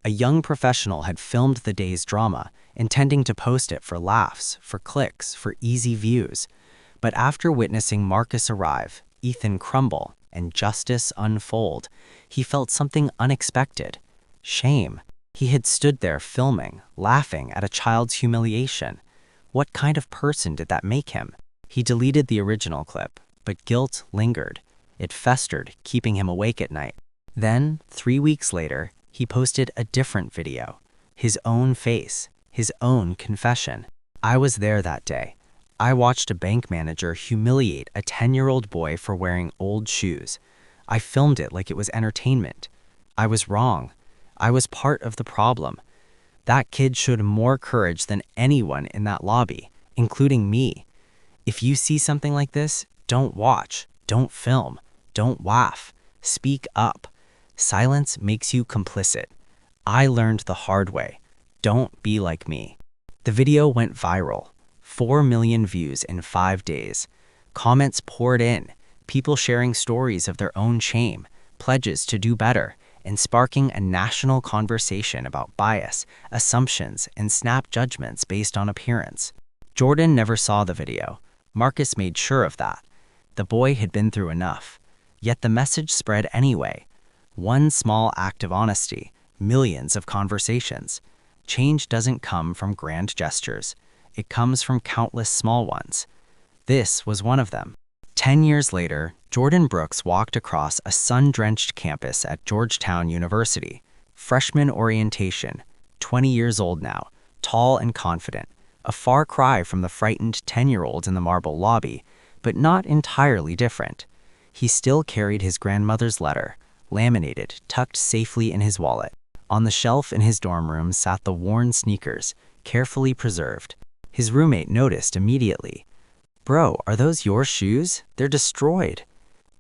A young professional had filmed the day's drama, intending to post it for laughs, for clicks, for easy views. But after witnessing Marcus arrive, Ethan crumble, and justice unfold, he felt something unexpected. Shame. He had stood there filming, laughing at a child's humiliation. What kind of person did that make him? He deleted the original clip, but guilt lingered. It festered, keeping him awake at night. Then, 3 weeks later, he posted a different video. His own face, his own confession. "I was there that day. I watched a bank manager humiliate a 10-year-old boy for wearing old shoes. I filmed it like it was entertainment. I was wrong. I was part of the problem. That kid showed more courage than anyone in that lobby, including me. If you see something like this, don't watch, don't film, don't laugh. Speak up. Silence makes you complicit. I learned the hard way. Don't be like me. The video went viral. 4 million views in 5 days. Comments poured in, people sharing stories of their own shame, pledges to do better, and sparking a national conversation about bias, assumptions, and snap judgments based on appearance. Jordan never saw the video. Marcus made sure of that. The boy had been through enough. Yet the message spread anyway. One small act of honesty, millions of conversations. Change doesn't come from grand gestures. It comes from countless small ones. This was one of them. 10 years later, Jordan Brooks walked across a sun-drenched campus at Georgetown University. Freshman orientation, 20 years old now, tall and confident, a far cry from the frightened 10-year-olds in the marble lobby, but not entirely different. He still carried his grandmother's letter, laminated, tucked safely in his wallet. On the shelf in his dorm room sat the worn sneakers, carefully preserved. His roommate noticed immediately. "Bro, are those your shoes? They're destroyed."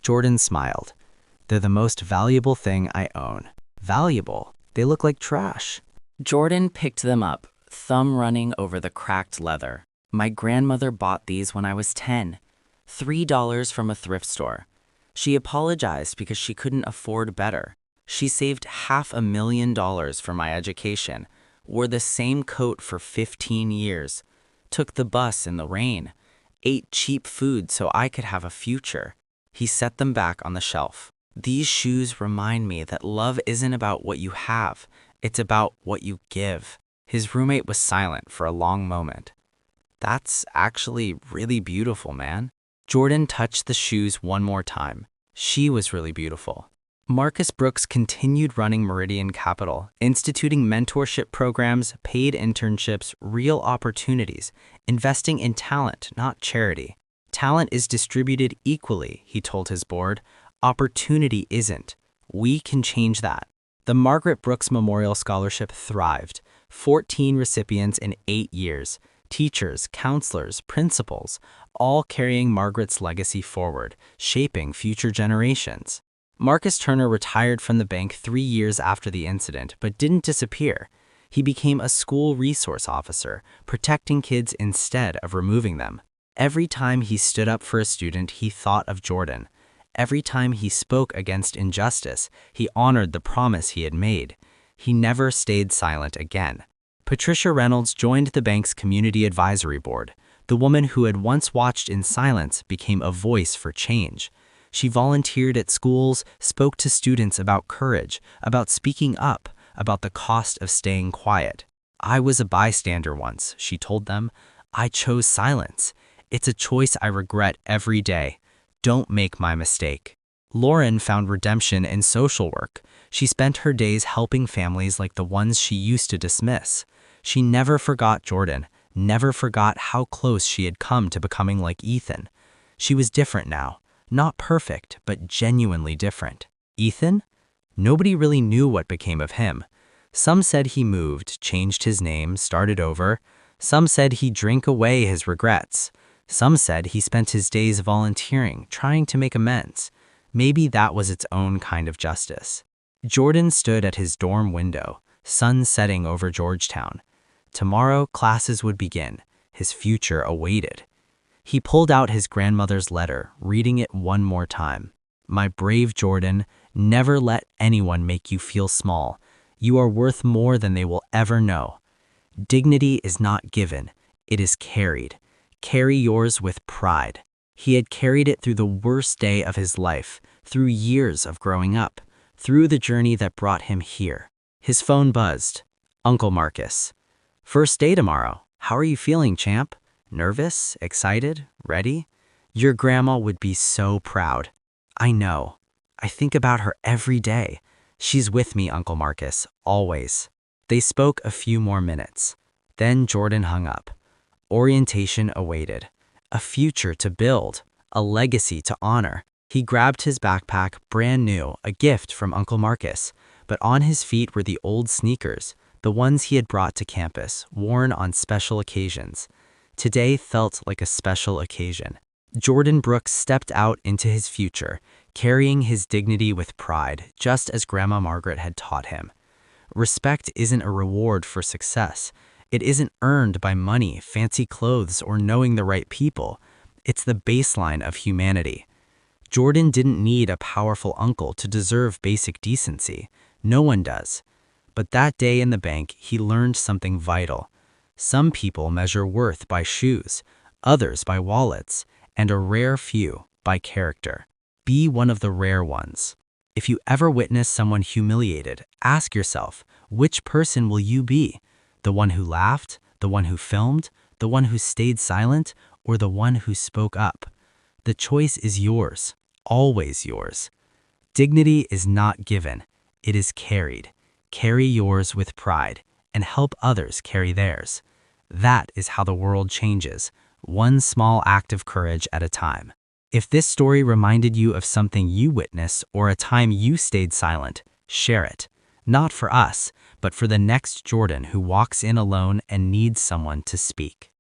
Jordan smiled. "They're the most valuable thing I own." "Valuable? They look like trash." Jordan picked them up, thumb running over the cracked leather. "My grandmother bought these when I was 10. $3 from a thrift store. She apologized because she couldn't afford better. She saved $500,000 for my education, wore the same coat for 15 years, took the bus in the rain, ate cheap food so I could have a future." He set them back on the shelf. "These shoes remind me that love isn't about what you have, it's about what you give." His roommate was silent for a long moment. "That's actually really beautiful, man." Jordan touched the shoes one more time. She was really beautiful. Marcus Brooks continued running Meridian Capital, instituting mentorship programs, paid internships, real opportunities, investing in talent, not charity. "Talent is distributed equally," he told his board. "Opportunity isn't. We can change that." The Margaret Brooks Memorial Scholarship thrived. 14 recipients in 8 years. Teachers, counselors, principals, all carrying Margaret's legacy forward, shaping future generations. Marcus Turner retired from the bank 3 years after the incident, but didn't disappear. He became a school resource officer, protecting kids instead of removing them. Every time he stood up for a student, he thought of Jordan. Every time he spoke against injustice, he honored the promise he had made. He never stayed silent again. Patricia Reynolds joined the bank's community advisory board. The woman who had once watched in silence became a voice for change. She volunteered at schools, spoke to students about courage, about speaking up, about the cost of staying quiet. "I was a bystander once," she told them. "I chose silence. It's a choice I regret every day. Don't make my mistake." Lauren found redemption in social work. She spent her days helping families like the ones she used to dismiss. She never forgot Jordan, never forgot how close she had come to becoming like Ethan. She was different now. Not perfect, but genuinely different. Ethan? Nobody really knew what became of him. Some said he moved, changed his name, started over. Some said he drank away his regrets. Some said he spent his days volunteering, trying to make amends. Maybe that was its own kind of justice. Jordan stood at his dorm window, sun setting over Georgetown. Tomorrow, classes would begin. His future awaited. He pulled out his grandmother's letter, reading it one more time. "My brave Jordan, never let anyone make you feel small. You are worth more than they will ever know. Dignity is not given, it is carried. Carry yours with pride." He had carried it through the worst day of his life, through years of growing up, through the journey that brought him here. His phone buzzed. "Uncle Marcus. First day tomorrow. How are you feeling, champ? Nervous? Excited? Ready? Your grandma would be so proud." "I know. I think about her every day. She's with me, Uncle Marcus, always." They spoke a few more minutes. Then Jordan hung up. Orientation awaited. A future to build, a legacy to honor. He grabbed his backpack, brand new, a gift from Uncle Marcus, but on his feet were the old sneakers, the ones he had brought to campus, worn on special occasions. Today felt like a special occasion. Jordan Brooks stepped out into his future, carrying his dignity with pride, just as Grandma Margaret had taught him. Respect isn't a reward for success. It isn't earned by money, fancy clothes, or knowing the right people. It's the baseline of humanity. Jordan didn't need a powerful uncle to deserve basic decency. No one does. But that day in the bank, he learned something vital. Some people measure worth by shoes, others by wallets, and a rare few by character. Be one of the rare ones. If you ever witness someone humiliated, ask yourself, which person will you be? The one who laughed, the one who filmed, the one who stayed silent, or the one who spoke up? The choice is yours, always yours. Dignity is not given, it is carried. Carry yours with pride and help others carry theirs. That is how the world changes, one small act of courage at a time. If this story reminded you of something you witnessed or a time you stayed silent, share it. Not for us, but for the next Jordan who walks in alone and needs someone to speak.